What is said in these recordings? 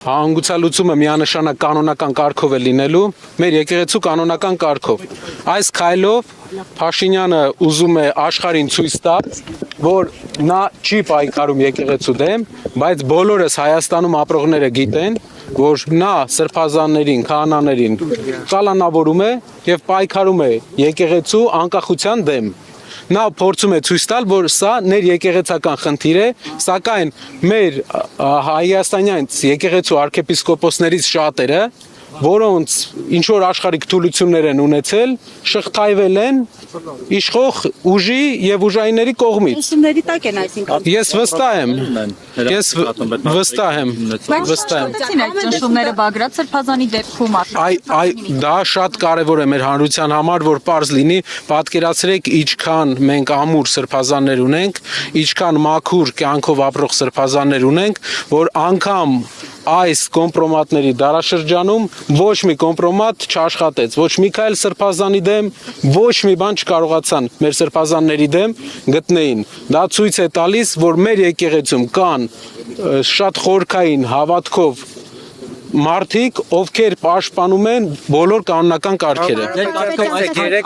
Հանգուցալուծումը միանշանակ կանոնական կարգով է լինելու, մեր եկեղեցու կանոնական կարգով։ Այս քայլով Փաշինյանը ուզում է աշխարհին ցույց տալ, որ նա չի պայքարում եկեղեցու դեմ, բայց բոլորս Հայաստանում ապրողները գիտեն, որ նա սրբազաններին, քահանաներին կալանավորում է եւ պայքարում է եկեղեցու անկախության դեմ։ Նա փորձում է ցույց տալ, որ սա ներեկեղեցական խնդիր է, սակայն մեր հայաստանյան եկեղեցու arczepiskoposներից շատերը, որոնց ինչ որ աշխարհիկ թուլություններ են ունեցել, շղթայվել են իշխող ուժի եւ ուժայինների կողմից։ Ուսումների տակ են այսինքն։ Ես վստահ եմ։ Այդ ճնշումները Բագրատ Սրբազանի դեպքում դա շատ կարևոր է մեր հանրության համար, որ պարզ լինի, պատկերացրեք ինչքան մենք ամուր սրբազաններ ունենք, ինչքան մաքուր կյանքով ապրող սրբազաններ ունենք, որ անգամ այս կոմպրոմատների դարաշրջանում ոչ մի կոմպրոմատ չաշխատեց, ոչ մի քայլ սրբազանի դեմ, ոչ մի բան չկարողացան մեր սրբազանների դեմ գտնեին։ Դա ցույց է տալիս, որ մեր եկեղեցում կան շատ խորքային հավատքով մարդիկ, ովքեր պաշտպանում են բոլոր կանոնական կարգերը։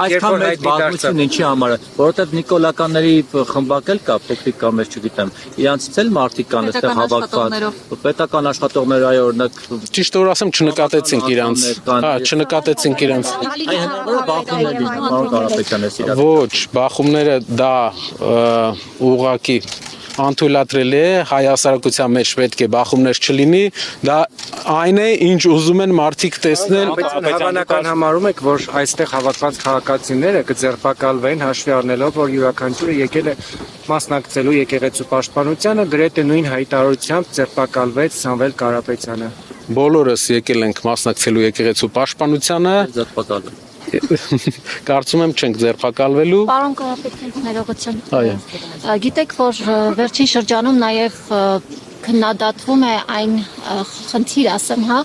Այսքան մեծ բազմություն ինչի համար է, որովհետև նիկոլականների խմբակ էլ կա, փոքրիկ կամ ես չգիտեմ, իրանցից էլ մարդիկ կան այստեղ հավաքված, պետական աշխատողներ, այ օրինակ Ճիշտ որ ասեմ, չնկատեցինք իրանց։ Հա, չնկատեցինք իրանց։ Այ հնարավոր բախումների Մարո Կարապետյանն է սիրած։ Ոչ, բախումները դա ուղղակի անթույլատրելի է, հայ հասարակության մեջ պետք է բախումներ չլինի, դա այն է, ինչ ուզում են մարդիկ տեսնել։ Հավանական համարում եք, որ այստեղ հավաքված քաղաքացիները կձերբակալվեն հաշվի առնելով, որ յուրաքանչյուրը եկել է մասնակցելու եկեղեցու պաշտպանությանը, գրեթե նույն հայտարարությամբ ձերբակալվեց Սամվել Կարապետյանը։ Բոլորս եկել ենք մասնակցելու եկեղեցու պաշտպանությանը։ Ձերբակալվել։ Կարծում եմ չենք ձերբակալվելու։ Պարոն Կարապետյան, ներողություն։ Այո։ Գիտեք, որ վերջին շրջանում նաև քննադատվում է այն խնդիր, ասեմ, հա,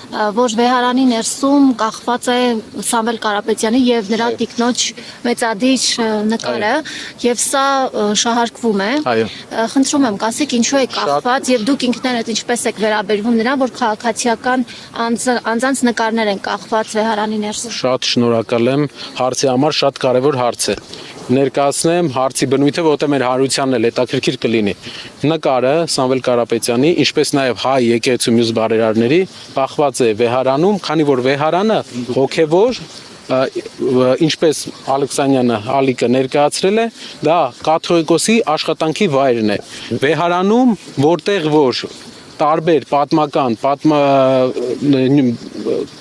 որ վեհարանի ներսում կախված է Սամվել Կարապետյանի եւ նրա տիկնոջ մեծադիր նկարը եւ սա շահարկվում է։ Այո։ Խնդրում եմ, ասեք ինչու է կախված եւ դուք ինքներդ ինչպես եք վերաբերվում նրան, որ քաղաքացիական անձանց նկարներ են կախված վեհարանի ներսում։ Շատ շնորհակալ եմ, հարցի համար շատ կարևոր հարց է։ Ներկայացնեմ հարցի բնույթը, որտեղ մեր հարությունն էլ հետաքրքիր կլինի։ Նկարը Սամվել Կարապետյանի, ինչպես նաև հայ եկեղեցու մյուս բարերարների կախված է վեհարանում, քանի որ վեհարանը հոգևոր, ինչպես Ալեքսանյանը Ալիկը ներկայացրել է, դա կաթողիկոսի աշխատանքի վայրն է։ Վեհարանում, որտեղ որ տարբեր պատմական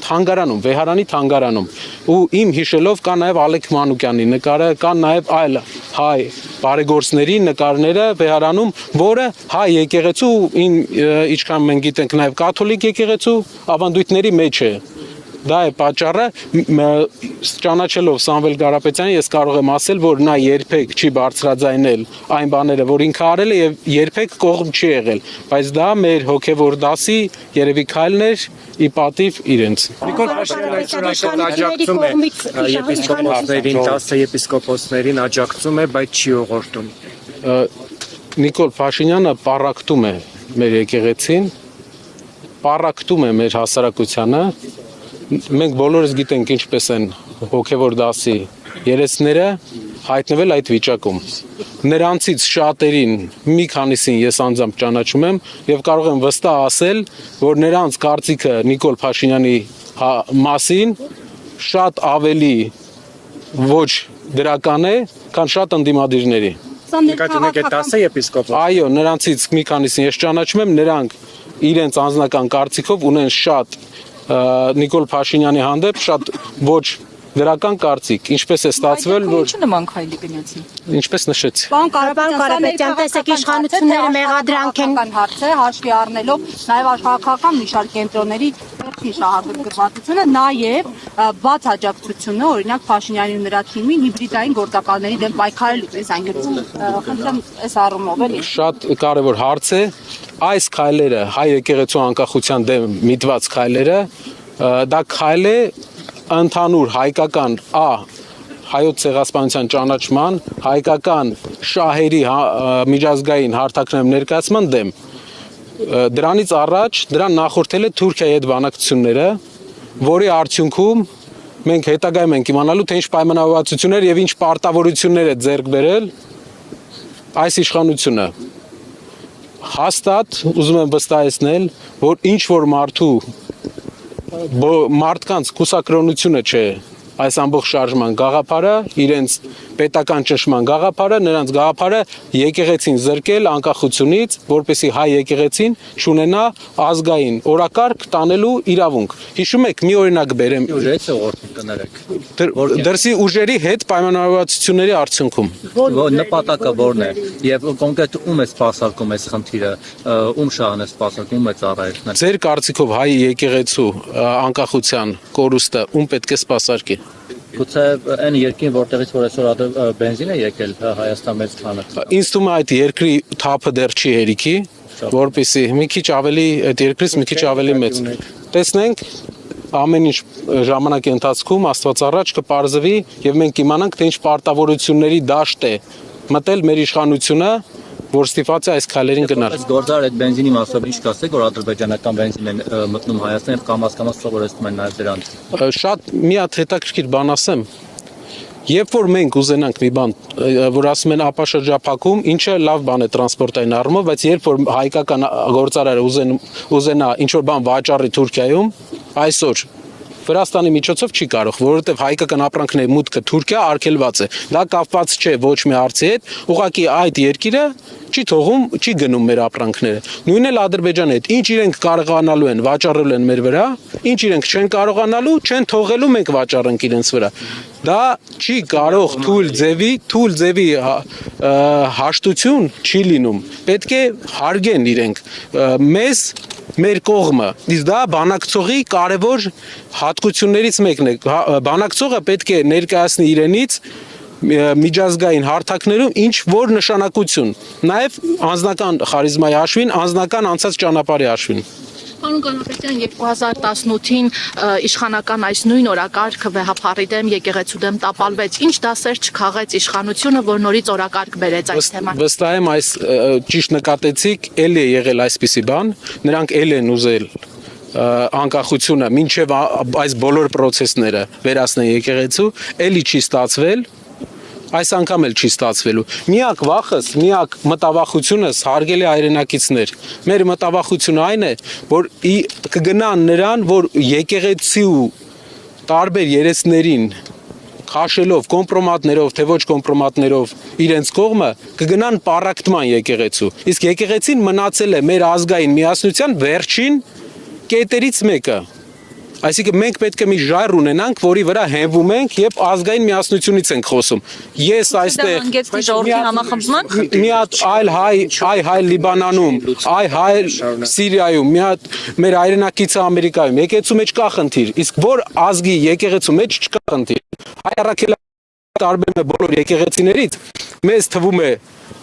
թանգարանում, վեհարանի թանգարանում ու իմ հիշելով կա նաև Ալեք Մանուկյանի նկարը, կան նաև այլ հայ բարեգործների նկարները վեհարանում, որը հայ եկեղեցու, ինչքան մենք գիտենք նաև կաթոլիկ եկեղեցու ավանդույթների մեջ է։ Դա է պատճառը, ճանաչելով Սամվել Կարապետյանին, ես կարող եմ ասել, որ նա երբեք չի բարձրաձայնել այն բաները, որ ինքը արել է եւ երբեք կողմ չի եղել, բայց դա մեր հոգեվոր դասի երևի քայլն էր ի պատիվ իրենց։ Նիկոլ Փաշինյանը աջակցում է եպիսկոպոսներին, 10 եպիսկոպոսներին աջակցում է, բայց չի ուղղորդում։ Նիկոլ Փաշինյանը պառակտում է մեր եկեղեցին, պառակտում է մեր հասարակությանը։ Մենք բոլորս գիտենք ինչպես են հոգևոր դասի երեցները հայտնվել այդ վիճակում։ Նրանցից շատերին, մի քանիսին ես անձամբ ճանաչում եմ եւ կարող եմ վստահ ասել, որ նրանց կարծիքը Նիկոլ Փաշինյանի մասին շատ ավելի ոչ դրական է, քան շատ ընդդիմադիրների։ Նկատունեք է 10 եպիսկոպոս։ Այո, նրանցից մի քանիսին ես ճանաչում եմ, նրանք իրենց անձնական կարծիքով ունեն շատ Նիկոլ Փաշինյանի հանդեպ շատ ոչ դրական կարծիք, ինչպես է ստացվել, որ Ինչու նման քայլի գնացին։ ինչպես նշեցի։ Պարոն Կարապետյան, տեսեք իշխանությունները մեղադրանք են հարց է հաշվի առնելով նաև աշխարհական մի շարք կենտրոնների վերջին շահագրգռվածությունը, նաև բաց աջակցությունը, օրինակ Փաշինյանի ու նրա թիմի հիբրիդային գործակալների դեմ պայքարելու պես անգլիզում խնդրեմ այս առումով էլի։ Շատ կարևոր հարց է։ Այս քայլերը, հայ եկեղեցու անկախության դեմ միտված քայլերը, դա քայլ է ընդհանուր հայկական հայոց ցեղասպանության ճանաչման, հայկական շահերի միջազգային հարթակներում ներկայացման դեմ։ Դրանից առաջ դրան նախորդել է Թուրքիայի հետ բանակցությունները, որի արդյունքում մենք հետագայում ենք իմանալու, թե ինչ պայմանավորվածություններ եւ ինչ պարտավորություններ է ձեռք բերել այս իշխանությունը։ Հաստատ ուզում եմ վստահեցնել, որ ինչ որ մարդկանց կուսակրոնությունը չէ այս ամբողջ շարժման գաղափարը, իրենց պետական ճնշման գաղափարը, նրանց գաղափարը եկեղեցին զրկել անկախությունից, որպեսզի հայ եկեղեցին չունենա ազգային օրակարգ տանելու իրավունք։ Հիշում եք, մի օրինակ բերեմ։ Ուժերից ուղղորդի կներեք։ Դրսի ուժերի հետ պայմանավորվածությունների արդյունքում։ Նպատակը որն է եւ կոնկրետ ում է սպասարկում այս խնդիրը, ում շահն է սպասարկում, ում է ծառայեցնել։ Ձեր կարծիքով հայ եկեղեցու անկախության կորուստը ում պետք է սպասարկի։ Գուցե այն երկին, որտեղից որ այսօր բենզին է եկել Հայաստան մեծ քանը։ Ինձ թվում է այդ երկրի թափը դեռ չի հերիքի, որպեսզի մի քիչ ավելի այդ երկրից մի քիչ ավելի մեծ։ Տեսնենք ամեն ինչ ժամանակի ընթացքում Աստված առաջ կպարզվի եւ մենք իմանանք, թե ինչ պարտավորությունների դաշտ է մտել մեր իշխանությունը, որ ստիպված է այս քայլերին գնալ։ Այս գործար այդ բենզինի մասով ինչ կասեք, որ ադրբեջանական բենզին են մտնում Հայաստան եւ կամաց սովորեցնում են նաեւ դրանց։ Շատ մի հատ հետաքրքիր բան ասեմ։ Երբ որ մենք ուզենանք մի բան, որ ասում են ապաշրջափակում, ինչը լավ բան է տրանսպորտային առումով, բայց երբ որ հայկական գործարարը ուզենա ինչ որ բան վաճառի Թուրքիայում, այսօր Վրաստանի միջոցով չի կարող, որովհետև հայկական ապրանքների մուտքը Թուրքիա արգելված է։ Դա կապված չէ ոչ մի հարցի հետ, ուղղակի այդ երկիրը չի թողում, չի գնում մեր ապրանքները։ Նույնն էլ Ադրբեջանի հետ։ Ինչ իրենք կարողանալու են, վաճառելու են մեր վրա, ինչ իրենք չեն կարողանալու, չեն թողելու մենք վաճառենք իրենց վրա։ Դա չի կարող թույլ ձևի հաշտություն չի լինում։ Պետք է հարգեն իրենք մեզ մեր կողմը։ Իսկ դա բանակցողի կարևոր հատկություններից մեկն է։ Բանակցողը պետք է ներկայացնի իրենից միջազգային հարթակներում ինչ որ նշանակություն, նաև անձնական խարիզմայի հաշվին, անձնական անցած ճանապարհի հաշվին։ Պարոն Կանապետյան, 2018-ին իշխանական այս նույն օրակարգը վեհափառի դեմ, եկեղեցու դեմ տապալվեց։ Ինչ դասեր չքաղեց իշխանությունը, որ նորից օրակարգ բերեց այս թեման։ Վստահ եմ, այս ճիշտ նկատեցիք, էլի է եղել այսպիսի բան, նրանք էլ են ուզել անկախությունը մինչև այս բոլոր process-ները վերացնել եկեղեցու, էլի չի ստացվել։ Այս անգամ էլ չի ստացվելու։ Միակ վախս, միակ մտավախությունս հարգելի հայրենակիցներ։ Մեր մտավախությունը այն է, որ կգնան նրան, որ եկեղեցու տարբեր երեցներին քաշելով կոմպրոմատներով, թե ոչ կոմպրոմատներով իրենց կողմը կգնան պարակտման եկեղեցու։ Իսկ եկեղեցին մնացել է մեր ազգային միասնության վերջին կետերից մեկը։ Այսինքն մենք պետք է մի ժայռ ունենանք, որի վրա հենվում ենք եւ ազգային միասնությունից ենք խոսում։ Ես այստեղ մի հատ այլ հայ Լիբանանում, հայ Սիրիայում, մի հատ մեր հայրենակիցը Ամերիկայում, եկեղեցու մեջ կա խնդիր, իսկ որ ազգի եկեղեցու մեջ չկա խնդիր։ Հայ առաքելակը տարբերում է բոլոր եկեղեցիներից, մեզ թվում է,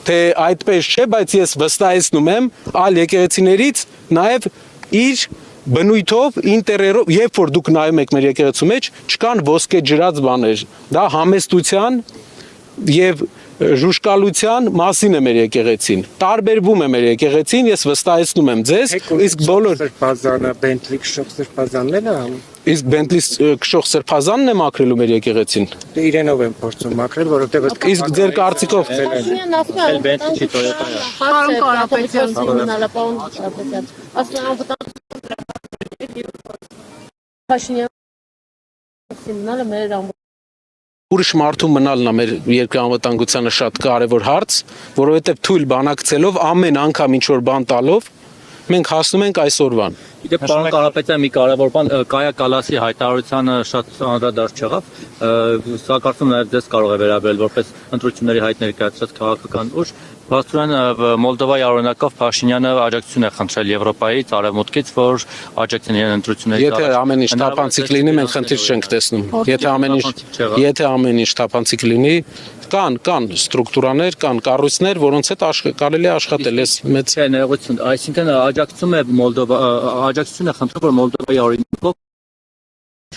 թե այդպես չէ, բայց ես վստահեցնում եմ այլ եկեղեցիներից նաեւ իր բնույթով, ինտերերով, երբ որ դուք նայում եք մեր եկեղեցու մեջ, չկան ոսկե ջրած բաներ։ Դա համեստության եւ ժուշկալության մասին է մեր եկեղեցին։ Տարբերվում է մեր եկեղեցին, ես վստահեցնում եմ ձեզ, իսկ բոլոր սրբազանը, Բենթլի քշող սրբազանն է, իսկ Բենթլի քշող սրբազանն է մաքրելու մեր եկեղեցին։ Իրենով են փորձում մաքրել, որովհետեւ իսկ ձեր կարծիքով Բենթլի չի Toyota է։ Պարոն Կանապետյան, Ուրիշ մարդու մնալն է մեր երկրի անվտանգությանը շատ կարևոր հարց, որովհետև թույլ բանակցելով ամեն անգամ ինչ որ բան տալով մենք հասնում ենք այսօրվան։ Իդեպ պարոն Կանապետյան, մի կարևոր բան, Կայա Կալասի հայտարարությանը շատ անդրադարձ չեղավ, սա կարծում նաև ձեզ կարող է վերաբերել որպես ընտրությունների հայտ ներկայացրած քաղաքական ուժ, Բացուրեն Մոլդովայի օրինակով Փաշինյանը աջակցություն է խնդրել Եվրոպայից, Արևմուտքից, որ աջակցեն իրեն ընտրությունների։ Եթե ամեն ինչ թափանցիկ լինի, մենք խնդիր չենք տեսնում։ Եթե ամեն ինչ թափանցիկ լինի, կան ստրուկտուրաներ, կան կառույցներ, որոնց հետ կարելի է աշխատել։ Ես մեծ ներողություն, այսինքն աջակցություն է խնդրում, որ Մոլդովայի օրինակով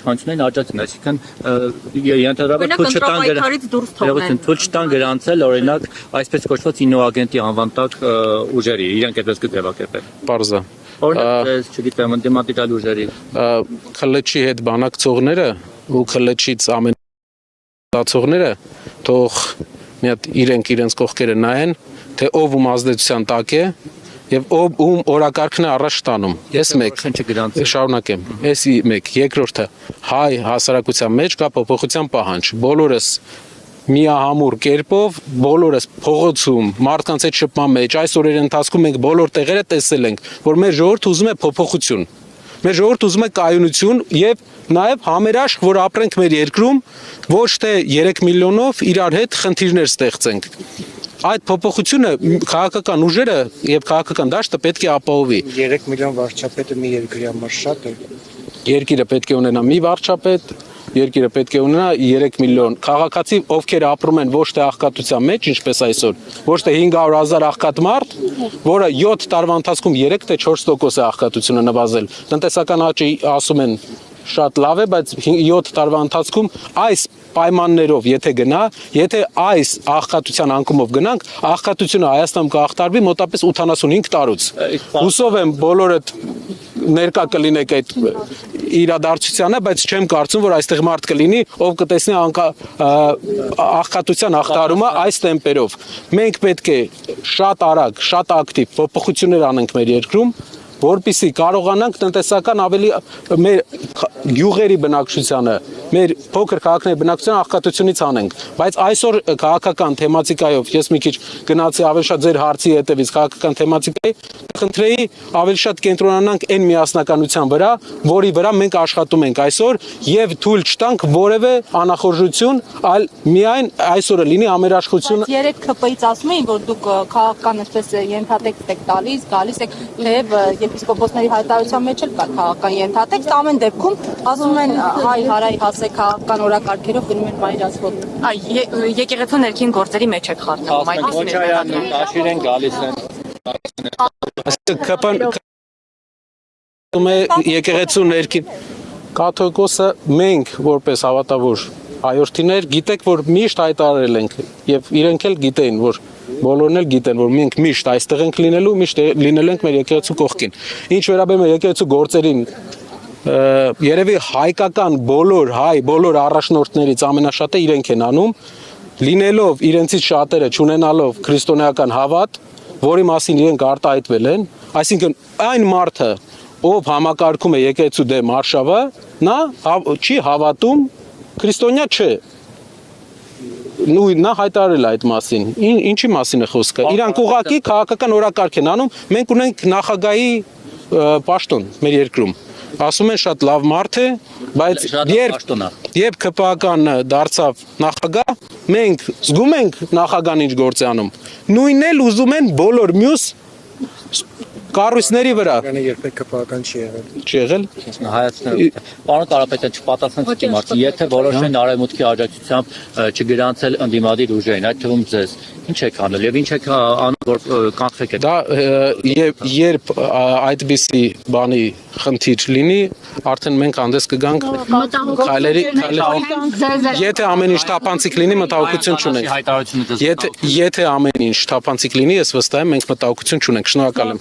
իշխանություններին աջակցեն, այսինքն ենթադրաբար թույլ չտան գրանցել օրինակ այսպես կոչված ինոագենտի անվան տակ ուժերի, իրենք այդպես կձևակերպել։ Պարզա։ Օրինակ, չգիտեմ, ընդդիմադիր ուժերի։ Քլեչի հետ բանակցողները ու քլեչից ամենացողները թող մի հատ իրենց կողքերը նայեն, թե ով ում ազդեցության տակ է եւ ով ում օրակարգն է առաջ տանում։ Ես մեկ շարունակեմ։ Ես մեկ, երկրորդը հայ հասարակության մեջ կա փոփոխության պահանջ։ Բոլորս միահամուռ կերպով, բոլորս փողոցում, մարդկանց հետ շփման մեջ այս օրերի ընթացքում մենք բոլոր տեղերը տեսել ենք, որ մեր ժողովուրդը ուզում է փոփոխություն։ Մեր ժողովուրդը ուզում է կայունություն եւ նաեւ համերաշխ, որ ապրենք մեր երկրում, ոչ թե 3 միլիոնով իրար հետ խնդիրներ ստեղծենք։ Այդ փոփոխությունը քաղաքական ուժերը եւ քաղաքական դաշտը պետք է ապահովի։ 3 միլիոն վարչապետը մի երկրի համար շատ է։ Երկիրը պետք է ունենա մի վարչապետ, երկիրը պետք է ունենա 3 միլիոն քաղաքացի, ովքեր ապրում են ոչ թե աղքատության մեջ, ինչպես այսօր, ոչ թե 500,000 աղքատ մարդ, որը 7 տարվա ընթացքում 3 թե 4% է աղքատությունը նվազել։ Տնտեսական աճի ասում են շատ լավ է, բայց 7 տարվա ընթացքում այս պայմաններով եթե գնա, եթե այս աղքատության անկումով գնանք, աղքատությունը Հայաստանում կաղթարվի մոտապես 85 տարուց։ Հուսով եմ բոլորդ ներկա կլինեք այդ իրադարձությանը, բայց չեմ կարծում, որ այստեղ մարդ կլինի, ով կտեսնի աղքատության աղթարումը այս տեմպերով։ Մենք պետք է շատ արագ, շատ ակտիվ փոփոխություններ անենք մեր երկրում, որպեսզի կարողանանք տնտեսական ավելի մեր գյուղերի բնակչությանը, մեր փոքր քաղաքների բնակչությանը աղքատությունից անենք, բայց այսօր քաղաքական թեմատիկայով ես մի քիչ գնացի ավելի շատ ձեր հարցի հետևից քաղաքական թեմատիկայի, խնդրեի ավելի շատ կենտրոնանանք այն միասնականության վրա, որի վրա մենք աշխատում ենք այսօր եւ թույլ չտանք որևէ անախորժություն, այլ միայն այսօրը լինի ամերաշխություն։ 3 ԿՊ-ից ասում էին, որ դուք քաղաքական այսպես ենթատեքստ եք տալիս, գալիս եք թեև եպիսկոպոսների հայտարարության մեջ էլ կա քաղաքական ենթատեքստ, ամեն դեպքում ասում են հայ հարայ հասե քաղաքական օրակարգերով գնում են մայրացվող։ Եկեղեցու ներքին գործերի մեջ եք խառնում այդ Քոչարյանն ու Տաշիրեն գալիս են։ Եկեղեցու ներքին կաթողիկոսը մենք որպես հավատավոր հայորդիներ գիտեք, որ միշտ հայտարարել ենք եւ իրենք էլ գիտեն, որ բոլորն էլ գիտեն, որ մենք միշտ այստեղ ենք լինելու, միշտ լինելու ենք մեր եկեղեցու կողքին։ Ինչ վերաբերում է եկեղեցու գործերին, երևի հայկական բոլոր առաջնորդներից ամենաշատը իրենք են անում, լինելով իրենցից շատերը չունենալով քրիստոնեական հավատ, որի մասին իրենք արտահայտվել են, այսինքն այն մարդը, ով համակարգում է եկեղեցու դեմ արշավը, նա չի հավատում, քրիստոնյա չէ։ Նա հայտարարել է այդ մասին։ Ինչի մասին է խոսքը։ Իրանք ուղղակի քաղաքական օրակարգ են անում։ Մենք ունենք նախագահի պաշտոն մեր երկրում։ Ասում են շատ լավ մարդ է, բայց երբ ԿՊԱ-կանը դարձավ նախագահ, մենք զգում ենք նախագահն ինչ գործ է անում։ Նույնն էլ ուզում են բոլոր մյուս կառույցների վրա։ Երբեք ԿՊԱ-կան չի եղել։ Չի եղել։ Հայացքները պարոն Կարապետյան չպատասխանեցիք իմ հարցին, եթե որոշեն արևմուտքի աջակցությամբ չգրանցել ընդդիմադիր ուժերին, այդ թվում ձեզ ինչ եք անել եւ ինչ եք անում, որ կանխեք այդ։ Դա երբ այդպիսի բանի խնդիր լինի, արդեն մենք հանդես կգանք քայլերի, եթե ամեն ինչ թափանցիկ լինի, մտահոգություն չունենք։ Եթե ամեն ինչ թափանցիկ լինի, ես վստահ եմ մենք մտահոգություն չունենք։ Շնորհակալ եմ։